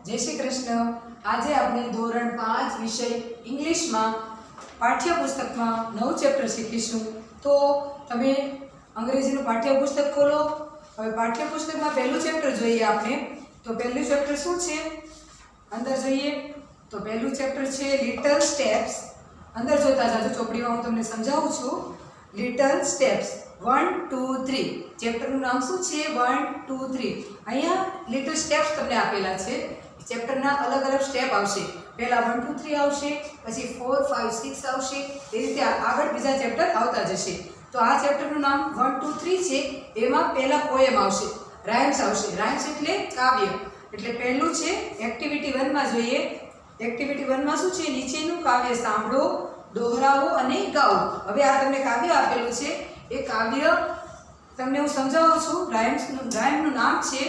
जय श्री कृष्ण। आज आपणे धोरण 5 विषय इंग्लिश में पाठ्यपुस्तक में नव चैप्टर शीखीशुं। तो तमे अंग्रेजीनुं पाठ्यपुस्तक खोलो। हवे पाठ्यपुस्तक में पहलुं चैप्टर जोईए आपणे। तो पहलुं चैप्टर शुं छे अंदर जोईए तो पहलुं चैप्टर छे लिटल स्टेप्स। अंदर जोता जाजो, चोपड़ीमां हुं तमने समजावुं छुं। लिटल स्टेप्स 1 2 3 चैप्टरनुं नाम शुं छे 1 2 3। अहींया लिटल स्टेप्स तमने आपेला छे। चैप्टरना अलग अलग स्टेप आवशे। पहला 1 2 3 आवशे, पछी 4 5 6 आवशे। ए रीते आगळ बीजा चैप्टर आवता जशे। तो आ चैप्टरनुं नाम 1 2 3 छे। एमां पहला पोएम आवशे, राइम्स आवशे। राइम्स एटले काव्य। एटले पहेલું છે एक्टिविटी 1 માં જોઈએ। एक्टिविटी 1 માં શું છે? નીચેનું કાવ્ય સાંભળો, दोहरावो અને ગાઓ। હવે આ તમને કાવ્ય આપેલું છે। એ કાવ્ય તમને હું સમજાવું છું। રાઇમનું નામ છે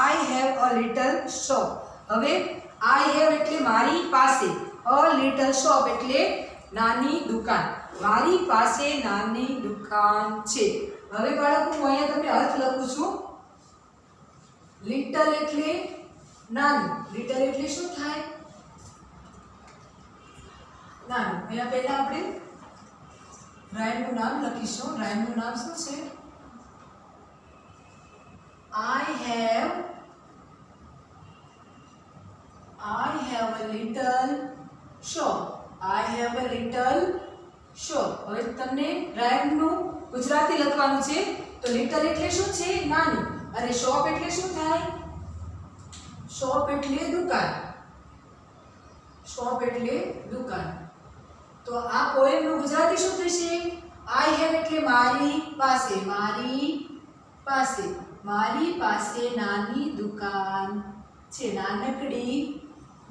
I have a little shop। હવે I have એટલે મારી પાસે, a little shop એટલે નાની દુકાન। મારી પાસે નાની દુકાન છે। હવે બાળકો હું અહીંયા તમને અર્થ લખું છું। લિટલ એટલે નાનું। લિટલ એટલે શું થાય? નાનું। અહીંયા પહેલા આપણે રાઇમનું નામ લખીશું। રાઇમનું નામ શું છે? I have a little shop। I have a little shop। હવે તમને રાઇમનું ગુજરાતી લખવાનું છે। તો લિટલ એટલે શું છે? નાનું। અને શોપ એટલે શું થાય? શોપ એટલે દુકાન। શોપ એટલે દુકાન। તો આ પોએમનું ગુજરાતી શું થશે? I have એટલે મારી પાસે, મારી પાસે, મારી પાસે નાની દુકાન છે, નાનકડી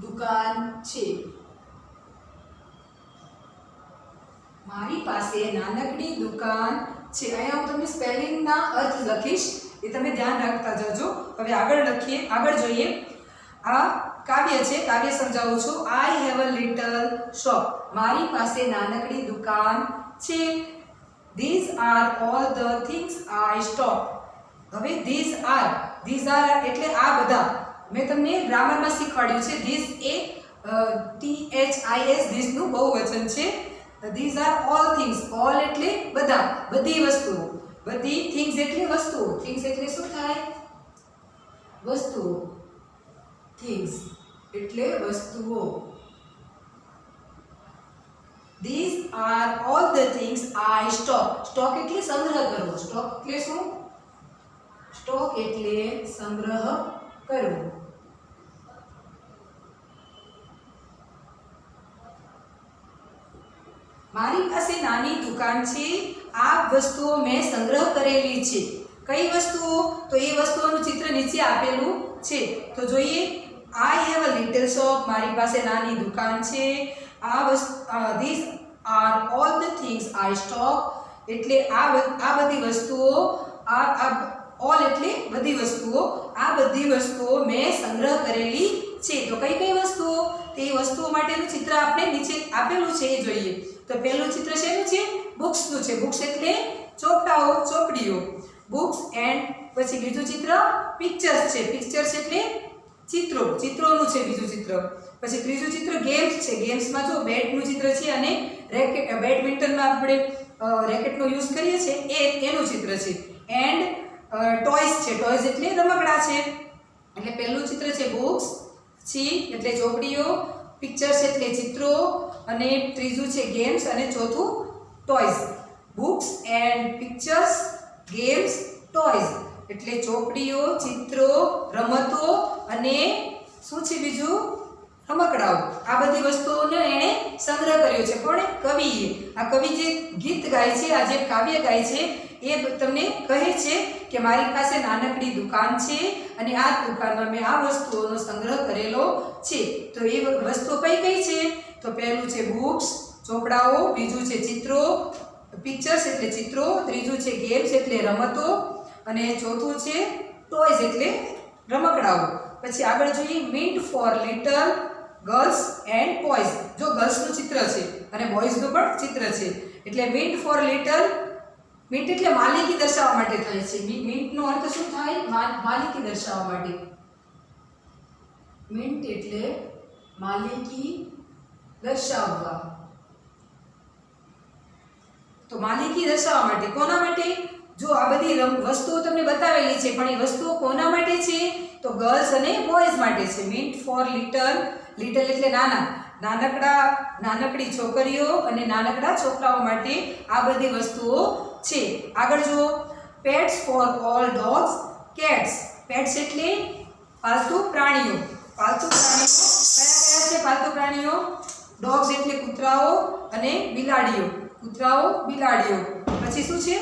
દુકાન છે। મારી પાસે નાનકડી દુકાન છે। અહીંયા હું તમને સ્પેલિંગના અર્થ લખીશ, એ તમે ધ્યાન રાખતા જજો। હવે આગળ લખીએ, આગળ જોઈએ। આ કાવ્ય છે, કાવ્ય સમજાવું છું। I have a little shop। મારી પાસે નાનકડી દુકાન છે। These are all the things I stock। હવે these are એટલે આ બધા મેં તમને ગ્રામરમાં શીખવાડ્યું છે। these એ THIS these નું બહુવચન છે। these are all things। all એટલે બધા, બધી વસ્તુઓ। બધી things એટલે વસ્તુઓ। things એટલે શું થાય? વસ્તુઓ। things એટલે વસ્તુઓ। these are all the things I stock। stock એટલે સંગ્રહ કરવો। stock એટલે શું? stock એટલે સંગ્રહ કરવો। મારી પાસે નાની દુકાન છે। આ વસ્તુઓ મેં સંગ્રહ કરેલી છે। કઈ વસ્તુઓ? તો એ વસ્તુઓનું ચિત્ર નીચે આપેલું છે। તો જોઈએ I have a little shop। મારી પાસે નાની દુકાન છે। these are all the things I stock। એટલે આ બધી વસ્તુઓ, all એટલે બધી વસ્તુઓ, આ બધી વસ્તુઓ મેં સંગ્રહ કરેલી છે। તો કઈ કઈ વસ્તુઓ? તે વસ્તુઓ માટેનું ચિત્ર આપણે નીચે આપેલું છે એ જોઈએ। તો પહેલું ચિત્ર શેનું છે? બુક્સનું છે। બુક્સ એટલે ચોપડાઓ, ચોપડીઓ। બુક્સ એન્ડ પછી બીજું ચિત્ર પિક્ચર્સ છે। પિક્ચર્સ એટલે ચિત્રો, ચિત્રોનું છે બીજું ચિત્ર। પછી ત્રીજું ચિત્ર ગેમ્સ છે। ગેમ્સમાં જો બેટનું ચિત્ર છે અને રેકેટ, બેડમિન્ટનમાં આપણે રેકેટનો યુઝ કરીએ છીએ એનું ચિત્ર છે। એન્ડ ટોયસ છે। ટોયસ એટલે રમકડા છે। એટલે પહેલું ચિત્ર છે બુક્સ, પછી એટલે ચોપડીઓ, પિક્ચર્સ એટલે ચિત્રો, અને ત્રીજું છે ગેમ્સ, અને ચોથું toys. Books and pictures, games, toys એટલે ચોપડીઓ, ચિત્રો, રમતો અને શું છે બીજું? રમકડાઓ। આ બધી વસ્તુઓનો એણે સંગ્રહ કર્યો છે। કોણે? કવિએ। આ કવિ જે ગીત ગાય છે, આ જે કાવ્ય ગાય છે, એ તમને કહે છે કે મારી પાસે નાનકડી દુકાન છે અને આ દુકાનમાં મેં આ વસ્તુઓનો સંગ્રહ કરેલો છે। તો એ વસ્તુઓ કઈ કઈ છે? તો પહેલું છે બુક્સ, ચોપડાઓ, બીજું છે ચિત્રો, પિક્ચર્સ એટલે ચિત્રો, ત્રીજું છે ગેમ્સ એટલે રમતો, અને ચોથું છે ટોયઝ એટલે રમકડાઓ। પછી આગળ જોઈએ meant for little girls and boys. જો ગર્લ્સનું ચિત્ર છે અને બોયઝનું પણ ચિત્ર છે। એટલે મીન્ટ ફોર લિટલ, મીન્ટ એટલે માલિકી દર્શાવવા માટે થાય છે। મીન્ટનો અર્થ શું થાય? માલિકી દર્શાવવા માટે। મિન્ટ એટલે માલિકી દર્શાવવા. તો માલિકી દર્શાવવા માટે કોના માટે? જો આ બધી વસ્તુઓ તમને બતાવેલી છે, પણ એ વસ્તુઓ કોના માટે છે? તો ગર્લ્સ અને બોયઝ માટે છે. Mint four little. લિટલ એટલે નાના, નાનકડી છોકરીઓ અને નાનકડા છોકરાઓ માટે આ બધી વસ્તુઓ છે. આગળ જુઓ, pets for all dogs, cats. Pets એટલે પાલતુ પ્રાણીઓ. પાલતુ પ્રાણીઓ કયા છે? પાલતુ પ્રાણીઓ ડોગ્સ એટલે કૂતરાઓ અને બિલાડીઓ. કૂતરાઓ, બિલાડીઓ. પછી શું છે?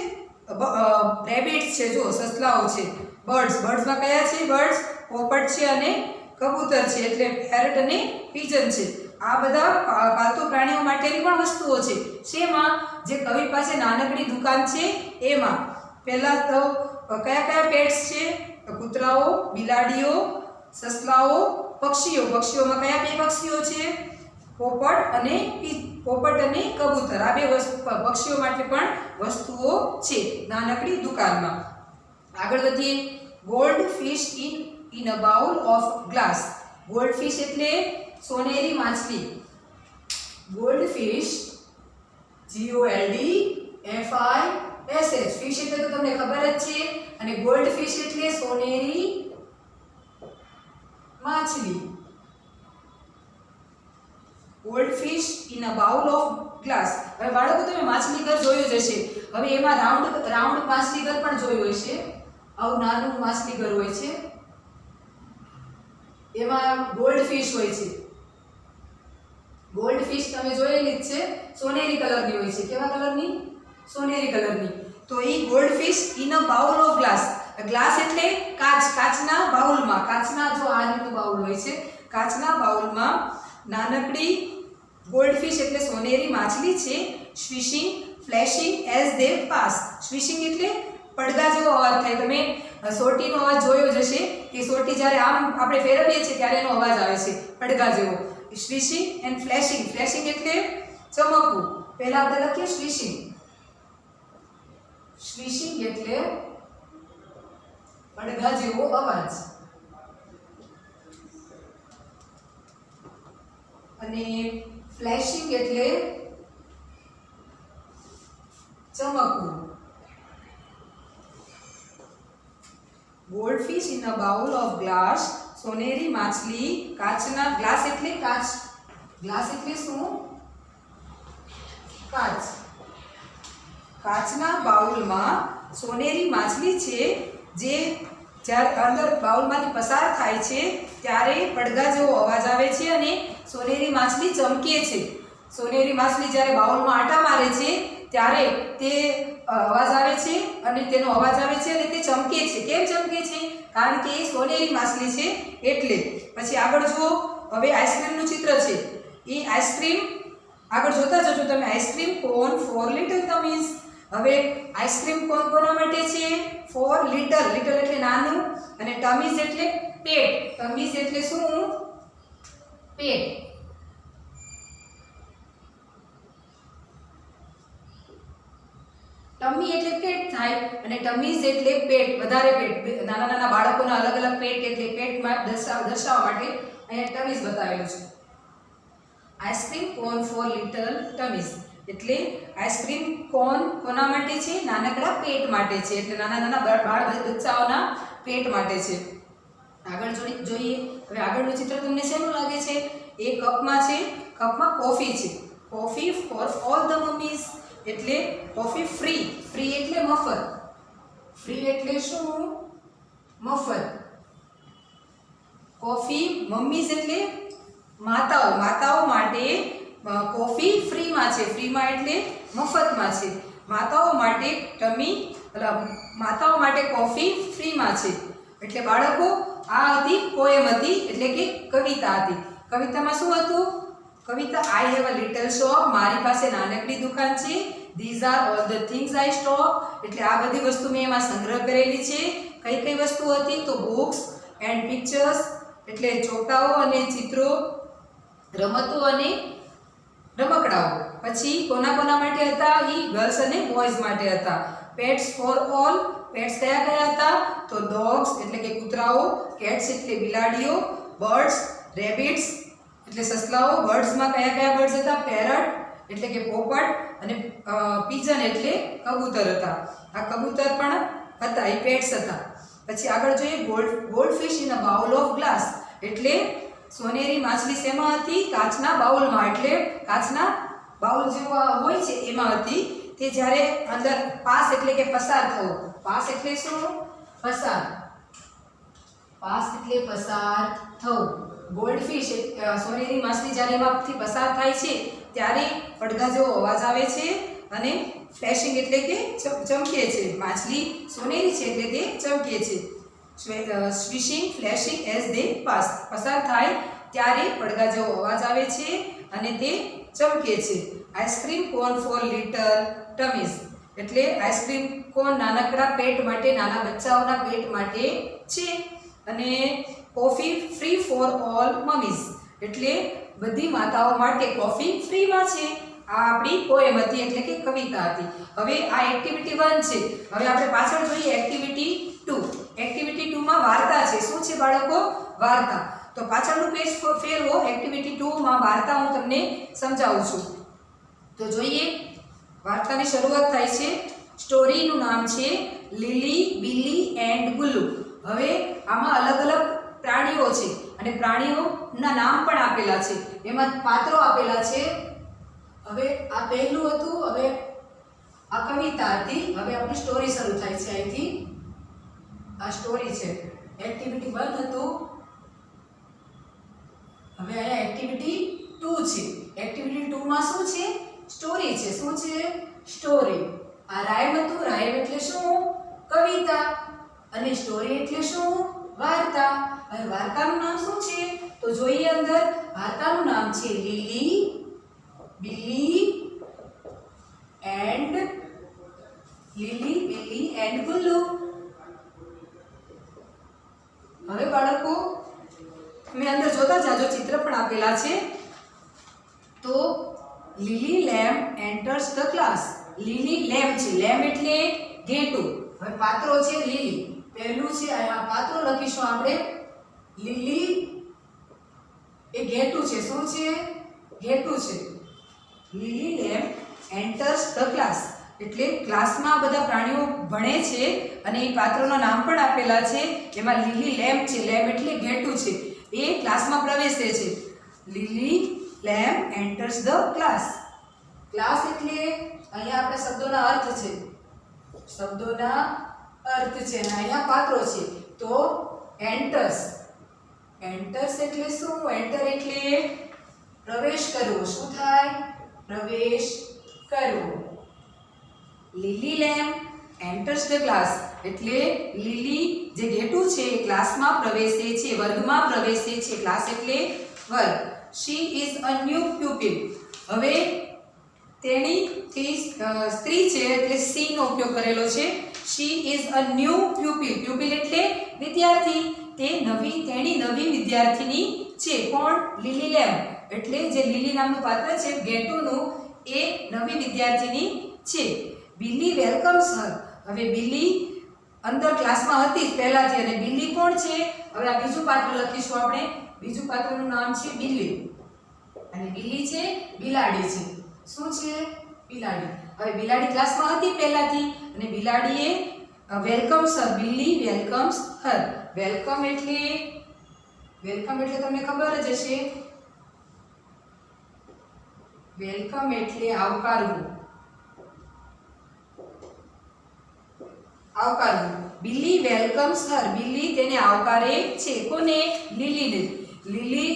રેબિટ્સ છે, જો સસલાઓ છે. બર્ડ્સ. બર્ડ્સમાં કયા છે? બર્ડ્સ પોપટ છે અને કબૂતર છે, એટલે પેરટ અને પીજન છે. આ બધા પાલતુ પ્રાણીઓ માટેની પણ વસ્તુઓ છે. શેમાં? જે કવિ પાસે નાનકડી દુકાન છે એમાં. પહેલા તો કયા કયા પેટ્સ છે? કૂતરાઓ, બિલાડીઓ, સસલાઓ, પક્ષીઓ. પક્ષીઓમાં કયા બે પક્ષીઓ છે? પોપટ અને કબૂતર. આ બે પક્ષીઓ માટે પણ વસ્તુઓ છે નાનકડી દુકાનમાં. આગળ વધીએ. Gold fish in a bowl of glass. Gold fish એટલે સોનેરી માછલી. Gold fish, GOLDFISH. ફિશ એટલે તો તમને ખબર જ છે, અને ગોલ્ડ ફિશ એટલે સોનેરી માછલી. Gold fish in a bowl of glass. હવે બાળકો તમે માછલી ઘર જોયું જ હશે. હવે એમાં રાઉન્ડ માછલી ઘર પણ જોયું હશે. આવું નાનું માછલી ઘર હોય છે, એમાં ગોલ્ડ ફિશ હોય છે. ગોલ્ડ ફિશ તમે જોયેલી જ છે, સોનેરી કલરની હોય છે. કેવા કલરની? સોનેરી કલરની. તો એ gold fish in a bowl of glass. Glass એટલે કાચ. કાચના બાઉલમાં. કાચના જો આ રીતનું બાઉલ હોય છે, કાચના બાઉલમાં નાનકડી ગોલ્ડ ફિશ એટલે સોનેરી માછલી છે. સ્વિશિંગ, ફ્લેશિંગ એઝ ધે પાસ. સ્વિશિંગ એટલે પડઘા જેવો અવાજ થાય. તમે સોટીનો અવાજ જોયો જ હશે કે સોટી જ્યારે આમ આપણે ફેરવીએ છીએ ત્યારે એનો અવાજ આવે છે પડઘા જેવો. સ્વિશિંગ એન્ડ ફ્લેશિંગ. ફ્લેશિંગ એટલે ચમકવું. પહેલા આપણે લખીએ સ્વિશિંગ. સ્વિશિંગ એટલે પડઘા જેવો અવાજ. અને ફ્લેશિંગ એટલે ચમકવું. Gold fish in a bowl of glass. સોનેરી માછલી કાચના. ગ્લાસ એટલે કાચ. ગ્લાસ એટલે શું? કાચ. કાચના બાઉલમાં સોનેરી માછલી છે, જે જ્યારે અંદર બાઉલમાંથી પસાર થાય છે ત્યારે પડઘા જેવો અવાજ આવે છે અને સોનેરી માછલી ચમકે છે. સોનેરી માછલી જ્યારે બાઉલમાં આટા મારે છે ત્યારે તે અવાજ આવે છે અને તેનો અવાજ આવે છે અને તે ચમકે છે. કેમ ચમકે છે? કારણ કે એ સોનેરી માછલી છે એટલે. પછી આગળ જુઓ. હવે આઈસ્ક્રીમનું ચિત્ર છે. એ આઈસ્ક્રીમ આગળ જોતા જજો તમે. આઈસ્ક્રીમ કોન ફોર લિટલ ટમીઝ. હવે આઈસ્ક્રીમ કોન કોના માટે છે? Four little. લિટલ એટલે નાનું અને ટમીઝ એટલે પેટ. ટમીઝ એટલે શું? પેટ. ટમી એટલે પેટ થાય અને ટમીઝ એટલે પેટ, વધારે પેટ. નાના નાના બાળકોના અલગ અલગ પેટ એટલે પેટમાં દર્શાવવા માટે અહીંયા ટમીઝ બતાવેલું છે. આઈસ્ક્રીમ કોન ફોર લિટલ ટમીઝ એટલે આઈસ્ક્રીમ કોન કોના માટે છે? નાનકડા પેટ માટે છે. એટલે નાના નાના બાળ બચ્ચાઓના પેટ માટે છે. આગળ જોઈએ. હવે આગળનું ચિત્ર તમને શેનું લાગે છે? એ કપમાં છે. કપમાં કોફી છે. કોફી ફોર ઓલ ધ મમ્મીઝ એટલે કોફી ફ્રી. ફ્રી એટલે મફત. ફ્રી એટલે શું? મફત. કોફી મમ્મીઝ એટલે માતાઓ. માતાઓ માટે કોફી ફ્રીમાં છે. ફ્રીમાં એટલે મફતમાં છે. માતાઓ માટે માતાઓ માટે કોફી ફ્રીમાં છે. એટલે બાળકો આ હતી પોએમ હતી, એટલે કે કવિતા હતી. કવિતામાં શું હતું? કવિતા I have a little shop. મારી પાસે નાનકડી દુકાન છે. These are all the things I stock. એટલે આ બધી વસ્તુ મેં એમાં સંગ્રહ કરેલી છે. કઈ કઈ વસ્તુ હતી? તો બુક્સ એન્ડ પિક્ચર્સ એટલે ચોટાઓ અને ચિત્રો, રમતો અને રમકડાઓ. પછી કોના કોના માટે હતા? એ ગર્લ્સ અને બોયઝ માટે હતા. Pets for all. પેટ્સ કયા કયા હતા? તો ડોગ્સ એટલે કે કૂતરાઓ, કેટ્સ એટલે બિલાડીઓ, બર્ડ્સ રેબિટ્સ એટલે સસલાઓ, બર્ડ્સમાં કયા કયા બર્ડ્સ હતા? પેરટ એટલે કે પોપટ અને પીજન એટલે કબૂતર હતા. આ કબૂતર પણ હતા, એ પેટ્સ હતા. પછી આગળ જોઈએ goldfish in a bowl of glass એટલે સોનેરી માછલી શેમાં હતી? કાચના બાઉલમાં, એટલે કાચના બાઉલ જેવો હોય છે એમાં હતી. તે જ્યારે અંદર પાસ એટલે કે પસાર થવું. પાસ એટલે શું? પસાર. પાસ એટલે પસાર થવું. ગોલ્ડફિશ સોનેરી માછલી જ્યારે એમાંથી પસાર થાય છે ત્યારે પડઘા જેવો અવાજ આવે છે અને ફ્લેશિંગ એટલે કે ચમકે છે. માછલી સોનેરી છે એટલે તે ચમકે છે. સ્વિશિંગ ફ્લેશિંગ એઝ દે પાસ, પસાર થાય ત્યારે પડઘા જેવો અવાજ આવે છે અને તે ચમકે છે. આઈસ્ક્રીમ કોન ફોર લિટલ ટમીઝ એટલે આઈસ્ક્રીમ કોન નાનકડા પેટ માટે, નાના બચ્ચાઓના પેટ માટે છે. અને કોફી ફ્રી ફોર ઓલ મમીઝ એટલે બધી માતાઓ માટે કોફી ફ્રીમાં છે. આ આપણી પોએમ હતી એટલે કે કવિતા હતી. હવે આ એક્ટિવિટી 1 છે. હવે આપણે પાછળ જોઈએ એક્ટિવિટી 2. એક્ટિવિટી 2 માં વાર્તા છે. શું છે બાળકો? વાર્તા. તો પાછળનું પેજ ફેરવો. એક્ટિવિટી 2 માં વાર્તા હું તમને સમજાવું છું. તો જોઈએ, વાર્તાની શરૂઆત થાય છે. સ્ટોરીનું નામ છે લીલી, બિલી એન્ડ ગુલ્લુ. હવે આમાં અલગ અલગ પ્રાણીઓ છે અને પ્રાણીઓના નામ પણ આપેલા છે. એમાં પાત્રો આપેલા છે. હવે આ પહેલું હતું. હવે આ કવિતા હતી. હવે આપણી સ્ટોરી શરૂ થાય છે. અહીંથી આ સ્ટોરી છે. એક્ટિવિટી 1 હતું. હવે અહીંયા એક્ટિવિટી 2 છે. એક્ટિવિટી 2 માં શું છે? સ્ટોરી છે. શું છે? સ્ટોરી. આ રાઇમ હતું. રાઇમ એટલે શું? કવિતા. અને સ્ટોરી એટલે શું? વાર્તા. હવે વાર્તાનું નામ શું છે? તો જોઈએ અંદર. વાર્તાનું નામ છે લીલી, બિલી એન્ડ ગુલ્લુ. હવે બાળકો તમે અંદર જોતા જાજો, ચિત્ર પણ આપેલા છે. તો લીલી lamb enters the class. Lily lamb છે. લેમ્બ એટલે ઘેટું. હવે પાત્રો છે લીલી. પહેલું છે આ પાત્રો લખીશું આપણે. લીલી એ ઘેટું છે. શું છે? ઘેટું છે. લીલી લેમ્બ એન્ટર્સ ધ ક્લાસ એટલે ક્લાસમાં બધા પ્રાણીઓ ભણે છે અને એ પાત્રોના નામ પણ આપેલા છે. એમાં લીલી લેમ્બ છે. લેમ્બ એટલે ઘેટું છે. એ ક્લાસમાં પ્રવેશે છે. લીલી lamb enters the class. Class એટલે અહીંયા આપણે શબ્દોના અર્થ છે. શબ્દોના અર્થ છે અને અહીંયા પાત્રો છે. તો એન્ટર્સ. એન્ટર્સ એટલે શું? એન્ટર એટલે પ્રવેશ કરવો. શું થાય? પ્રવેશ કરવો. લીલી લેમ્બ એન્ટર્સ ધ ક્લાસ એટલે લીલી જે ઘેટું છે એ ક્લાસમાં પ્રવેશે છે, વર્ગમાં પ્રવેશે છે. ક્લાસ એટલે વર્ગ. She is a new pupil. હવે તેણી સ્ત્રી છે એટલે સી નો ઉપયોગ કરેલો છે. She is a new pupil. Pupil એટલે વિદ્યાર્થી. તેણી નવી વિદ્યાર્થીની છે. કોણ? લીલી લેમ્બ એટલે જે લીલી નામનું પાત્ર છે ઘેટુનું, એ નવી વિદ્યાર્થીની છે. બિલી વેલકમ્સ હર. હવે બિલી અંદર ક્લાસમાં હતી પહેલાથી. અને બિલી કોણ છે? હવે આ બીજું પાત્ર લખીશું આપણે. બીજું પાત્રનું નામ છે બિલી. અને બિલી છે બિલાડી છે. શું છે? બિલાડી. હવે બિલાડી ક્લાસમાં હતી પહેલાથી અને બિલાડીએ વેલકમ્સ હર. બિલી વેલકમ્સ હર. વેલકમ એટલે તમને ખબર જ હશે. વેલકમ એટલે આવકારવું. આવકારવું. બિલી વેલકમ્સ હર. બિલી તેને આવકારે છે. કોને? લીલીને. લીલી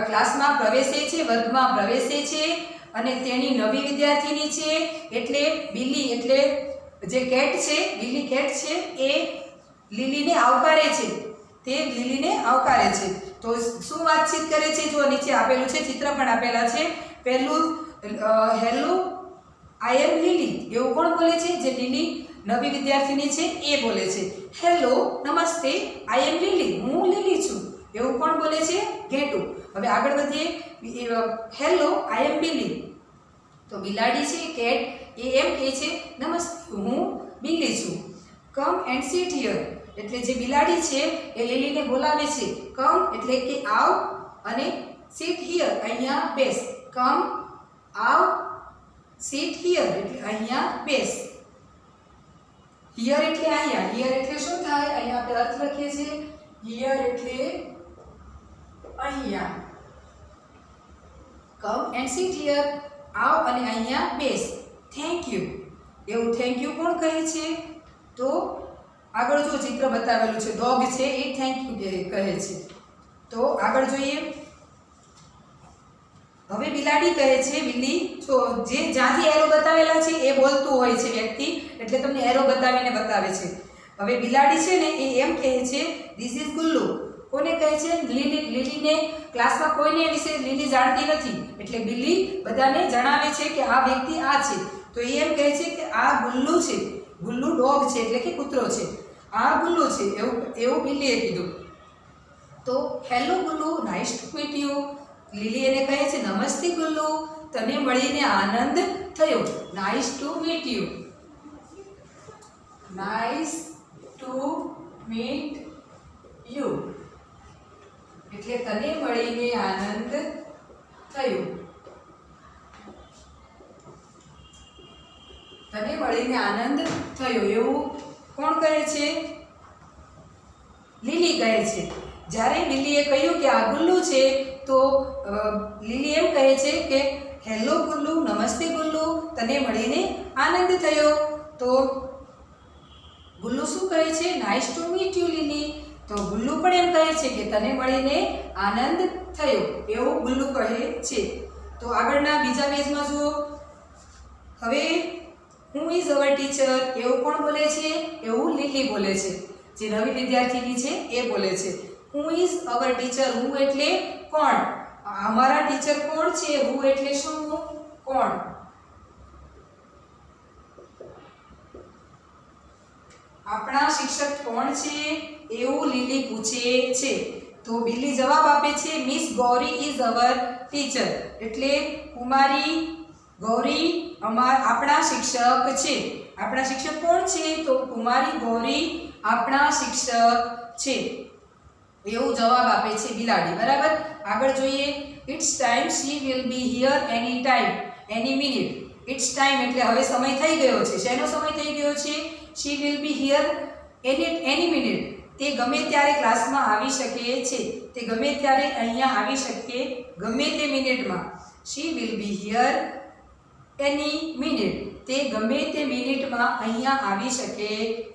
ક્લાસમાં પ્રવેશે છે, વર્ગમાં પ્રવેશે છે અને તેની નવી વિદ્યાર્થીની છે. એટલે બિલી એટલે જે કેટ છે, બિલી કેટ છે, એ લીલીને આવકારે છે. તે લીલીને આવકારે છે. તો શું વાતચીત કરે છે? જો નીચે આપેલું છે, ચિત્ર પણ આપેલા છે. પહેલું હેલો આઈ એમ લીલી. એવું કોણ બોલે છે? જે લીલી નવી વિદ્યાર્થીની છે એ બોલે છે. હેલો નમસ્તે આઈ એમ લીલી. હું લીલી છું. એવું કોણ બોલે છે? ઘેટું. હવે આગળ વધીએ. હેલો આઈ એમ બિલી. તો બિલાડી છે કેટ, એ એમ કહે છે નમસ્તે હું બિલી છું. કમ એન્ડ સીટ હિયર એટલે જે બિલાડી છે એ લીલીને બોલાવે છે. કમ એટલે કે આવ અને sit here અહીંયા બેસ. કમ આવ sit here એટલે અહીંયા બેસ. here એટલે અહીંયા. here એટલે શું થાય? અહીંયા આપણે અર્થ લખીએ છીએ. here એટલે અહીંયા. come and sit here આવ અને અહીંયા બેસ. Thank you. એવું થેન્ક યુ કોણ કહે છે? તો આગળ જો ચિત્ર બતાવેલું છે ડોગ છે એ થેન્ક યુ કહે છે. તો આગળ જોઈએ. હવે બિલાડી કહે છે બિલ્લી જો જે જ્યાંથી એરો બતાવેલા છે એ બોલતું હોય છે વ્યક્તિ એટલે તમને એરો બતાવીને બતાવે છે. હવે બિલાડી છે ને એ એમ કહે છે ધીસ ઇઝ ગુલ્લુ. કોને કહે છે? લીલીને. ક્લાસમાં કોઈને વિશે લીલી જાણતી નથી એટલે બિલ્લી બધાને જણાવે છે કે આ વ્યક્તિ આ છે. તો એ એમ કહે છે કે આ ગુલ્લુ છે. ગુલ્લુ ડોગ છે એટલે કે કૂતરો છે. આ ગુલ્લુ છે એવું બિલ્લીએ કીધું. તો hello Gullu, nice to meet you. Lily એને કહે છે નમસ્તે ગુલ્લુ, તને મળીને આનંદ થયો. Nice to meet you. Nice to meet you એટલે તને મળીને આનંદ થયો. તને મળીને આનંદ થયો એવું કોણ કહે છે? લીલી કહે છે. જ્યારે લીલીએ કહ્યું કે આ ગુલ્લુ છે તો લીલી એમ કહે છે કે હેલો ગુલ્લુ, નમસ્તે ગુલ્લુ, તને મળીને આનંદ થયો. તો ગુલ્લુ શું કહે છે? નાઇસ ટુ મીટ યુ લીલી. તો ગુલ્લુ પણ એમ કહે છે કે તને મળીને આનંદ થયો એવું ગુલ્લુ કહે છે. તો આગળના બીજા પેજમાં જુઓ. હવે હુ ઇઝ અવર ટીચર એવું કોણ બોલે છે? એવું લીલી બોલે છે. જે નવી વિદ્યાર્થીની છે એ બોલે છે. Who is our teacher. હું એટલે કોણ? અમારા ટીચર કોણ છે? હું એટલે શું? કોણ? આપણા શિક્ષક કોણ છે એવું લીલી પૂછે છે. તો બિલ્લી જવાબ આપે છે miss Gauri is our teacher એટલે કુમારી ગૌરી આપણા શિક્ષક છે. આપણા શિક્ષક કોણ છે? તો કુમારી ગૌરી આપણા શિક્ષક છે એવું જવાબ આપે છે બિલાડી. બરાબર. આગળ જોઈએ. It's time she will be here any time any minute. It's time એટલે હવે સમય થઈ ગયો છે. શેનો સમય થઈ ગયો છે? She will be here any minute. તે ગમે ત્યારે ક્લાસમાં આવી શકે છે. તે ગમે ત્યારે અહીંયા આવી શકે ગમે તે મિનિટમાં. She will be here any minute. તે ગમે તે મિનિટમાં અહીંયા આવી શકે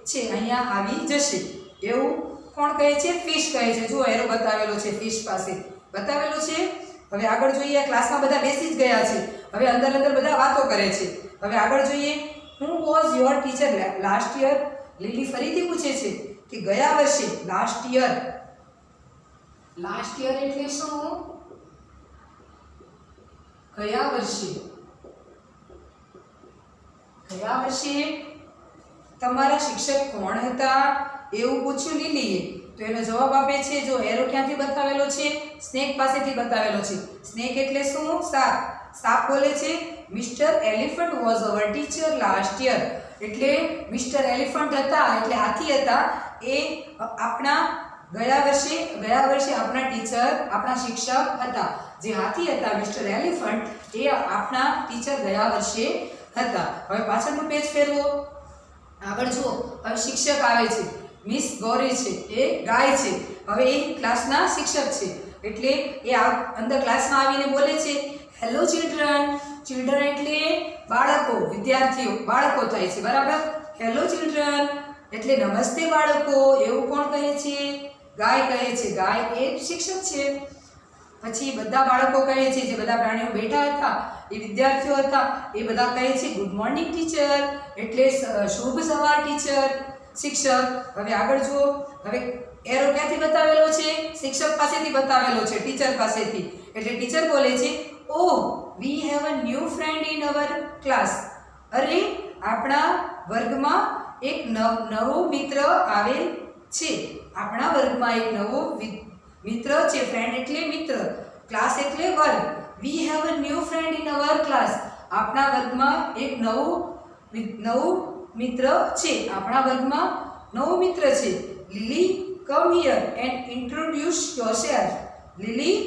છે. અહીંયા આવી જશે એવું કોણ કહે છે? ફિશ કહે છે. જો એરો બતાવેલો છે ફિશ પાસે બતાવેલો છે. હવે આગળ જોઈએ. ક્લાસમાં બધા બેસી જ ગયા છે. હવે અંદર બધા વાતો કરે છે. હવે આગળ જોઈએ. Who was your teacher last year. Lily ફરીથી પૂછે છે કે ગયા વર્ષે. Last year. લાસ્ટ યર એટલે શું? ગયા વર્ષે. ગયા વર્ષે તમારા શિક્ષક કોણ હતા એવું પૂછ્યું લીલીએ. તો એનો જવાબ આપે છે જો એરો ક્યાંથી બતાવેલો છે? સ્નેક પાસેથી બતાવેલો છે. સ્નેક એટલે શું? સાપ. સાપ બોલે છે mister elephant was our teacher last year એટલે મિસ્ટર એલિફન્ટ હતા એટલે હાથી હતા એ આપણા ગયા વર્ષે આપણા ટીચર આપણા શિક્ષક હતા. જે હાથી હતા મિસ્ટર એલિફન્ટ એ આપણા ટીચર ગયા વર્ષે હતા. હવે પાછળનું પેજ ફેરવો. આગળ જુઓ. હવે શિક્ષક આવે છે. મિસ ગૌરી છે એ ગાય છે. હવે એ ક્લાસના શિક્ષક છે એટલે એ અંદર ક્લાસમાં આવીને બોલે છે હેલો ચિલ્ડ્રન. ચિલ્ડ્રન એટલે બાળકો, વિદ્યાર્થીઓ, બાળકો થાય છે. બરાબર. હેલો ચિલ્ડ્રન એટલે નમસ્તે બાળકો એવું કોણ કહે છે? ગાય કહે છે. ગાય એ શિક્ષક છે. પછી બધા બાળકો કહે છે જે બધા પ્રાણીઓ બેઠા હતા એ વિદ્યાર્થીઓ હતા એ બધા કહે છે ગુડ મોર્નિંગ ટીચર એટલે શુભ સવાર ટીચર શિક્ષક. હવે આગળ જુઓ. હવે એરો ક્યાંથી બતાવેલો છે? શિક્ષક પાસેથી બતાવેલો છે ટીચર પાસેથી. એટલે ટીચર બોલે છે oh we have a new friend in our class. અરે આપણા વર્ગમાં એક નવો મિત્ર આવેલ છે. આપણા વર્ગમાં એક નવો મિત્ર છે. ફ્રેન્ડ એટલે મિત્ર, ક્લાસ એટલે વર્ગ. વી have a new friend in our class. આપણા વર્ગમાં એક નવું મિત્ર છે. આપણા વર્ગમાં નવો મિત્ર છે. Lily come here and introduce yourself. Lily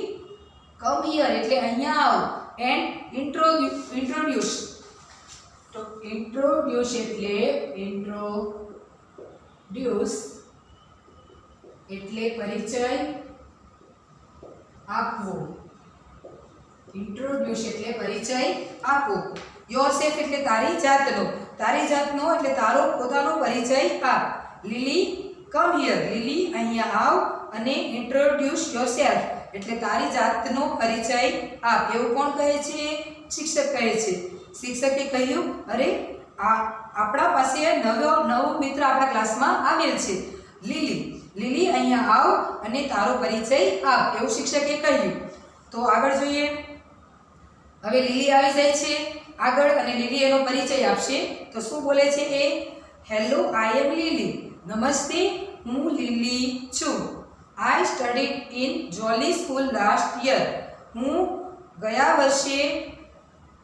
come here એટલે અહીંયા આવ એન્ડ ઇન્ટ્રોડ્યુસ તો ઇન્ટ્રોડ્યુસ એટલે પરિચય આપવો ઇન્ટ્રોડ્યુસ એટલે પરિચય આપો યોરસેલ્ફ એટલે તારી જાતનો એટલે તારો પોતાનો પરિચય આપ લીલી કમ હિયર લીલી અહીંયા આવ અને ઇન્ટ્રોડ્યુસ યોરસેલ્ફ એટલે તારી જાતનો પરિચય આપ એવું કોણ કહે છે શિક્ષક કહે છે શિક્ષકે કહ્યું અરે આપણા પાસે નવો મિત્ર આપણા ક્લાસમાં આવેલ છે લીલી અહીંયા આવ અને તારો પરિચય આપ એવું શિક્ષકે કહ્યું તો આગળ જોઈએ હવે લીલી આવી જાય છે આગળ અને લીલી એનો પરિચય આપશે તો શું બોલે છે એ હેલો આઈ એમ લીલી નમસ્તે હું લીલી છું I studied in Jolly school last year હું ગયા વર્ષે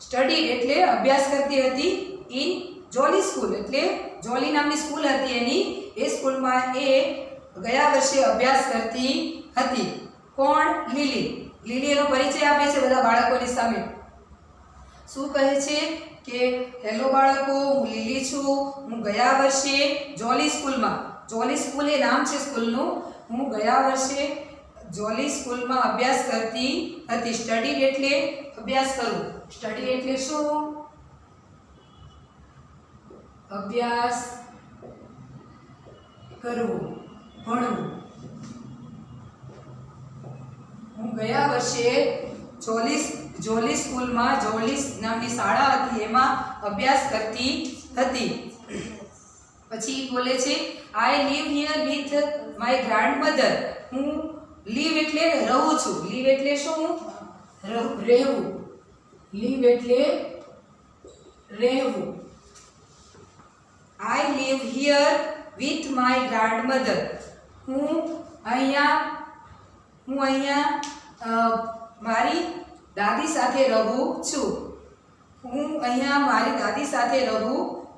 સ્ટડીડ એટલે અભ્યાસ કરતી હતી ઇન જોલી સ્કૂલ એટલે જોલી નામની સ્કૂલ હતી એની એ સ્કૂલમાં એ ગયા વર્ષે અભ્યાસ કરતી હતી કોણ લીલી એનો પરિચય આપે છે બધા બાળકોની સામે શું કહે છે કે હેલો બાળકો હું લીલી છું હું ગયા વર્ષે જોલી સ્કૂલ એ નામ છે સ્કૂલનું હું ગયા વર્ષે જોલી સ્કૂલમાં અભ્યાસ કરતી હતી સ્ટડી એટલે અભ્યાસ કરવું સ્ટડી એટલે શું અભ્યાસ કરવું ભણવું હું ગયા વર્ષે જોલી સ્કૂલમાં જોલી નામની શાળા હતી એમાં અભ્યાસ કરતી હતી પછી બોલે છે I live here with my grandmother હું લીવ એટલે રહું છું લીવ એટલે શું રહેવું લીવ એટલે રહેવું I live here with my grandmother હું અહીંયા મારી દાદી સાથે રહું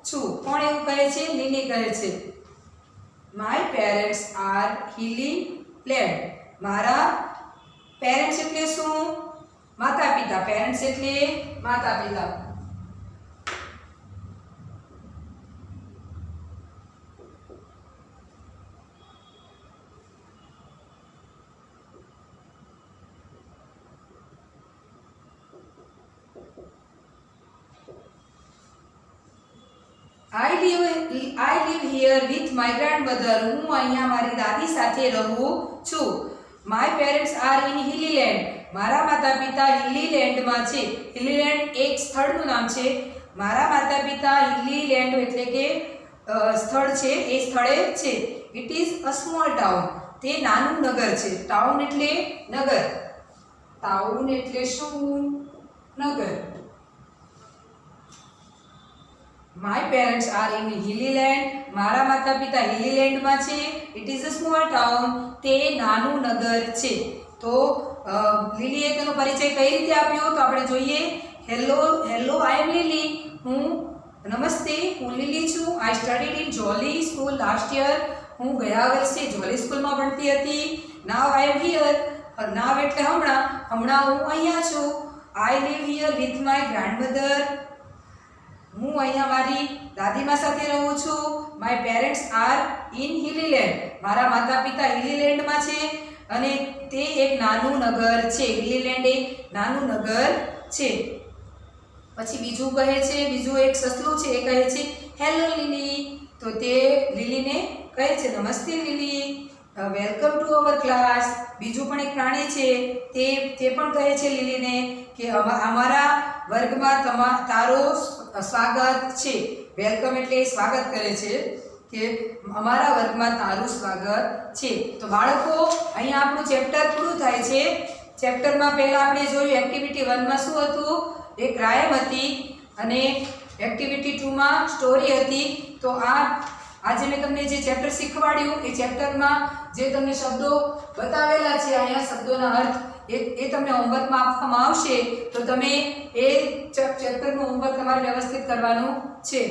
છું કોણ એવું કહે છે લીલી કહે છે માય પેરેન્ટ્સ આર હિલી લેન્ડ મારા પેરેન્ટ્સ એટલે શું માતા પિતા પેરેન્ટ્સ એટલે માતા પિતા I live here with my grandmother. હું અહીંયા મારી દાદી સાથે રહું છું. My parents are in Hilly Land. મારા માતા-પિતા હિલી લેન્ડમાં છે. હિલી લેન્ડ એક સ્થળનું નામ છે. મારા માતા-પિતા હિલી લેન્ડ એટલે કે સ્થળ છે એ સ્થળે છે. It is a small town. તે નાનું નગર છે. ટાઉન એટલે નગર. ટાઉન એટલે શું? નગર. My parents are in Hilly Land. મારા માતા-પિતા હિલી લેન્ડમાં છે. It is a small town. તે નાનું નગર છે. તો લીલીએ તેનો પરિચય કઈ રીતે આપ્યો તો આપણે જોઈએ. Hello I am Lily. નમસ્તે હું લીલી છું. I studied in Jolly school last year. હું ગયા વર્ષે જોલી સ્કૂલમાં ભણતી હતી. નાવ આઈ એમ હિયર. નાવ એટલે હમણાં હું અહીંયા છું. I live here with my grandmother. હું અહીંયા મારી દાદીમા સાથે રહું છું. My parents are in hilly land. મારા માતા પિતા હિલી લેન્ડમાં છે અને તે એક નાનું નગર છે. હિલી લેન્ડ એક નાનું નગર છે. પછી બીજું કહે છે, બીજું એક સસલું છે એ કહે છે હેલો લીલી. તો તે લીલીને કહે છે નમસ્તે લીલી, વેલકમ ટુ અવર ક્લાસ. બીજું પણ એક પ્રાણી છે તે પણ કહે છે લીલીને કે અમારા વર્ગમાં તારો સ્વાગત છે. વેલકમ એટલે સ્વાગત કરે છે કે અમારા વર્ગમાં તારું સ્વાગત છે. તો બાળકો અહીંયા આપણું ચેપ્ટર પૂરું થાય છે. ચેપ્ટરમાં પહેલાં આપણે જોયું એક્ટિવિટી 1માં શું હતું, એક રાયમ હતી અને એક્ટિવિટી 2માં સ્ટોરી હતી. તો આજે મેં તમને જે ચેપ્ટર શીખવાડ્યું એ ચેપ્ટરમાં જે તમને શબ્દો બતાવેલા છે અહીંયા શબ્દોના અર્થ એ તમને હોમવર્કમાં આપવામાં આવશે. તો તમે એ ચેપ્ટરનું હોમવર્ક તમારે વ્યવસ્થિત કરવાનું છે.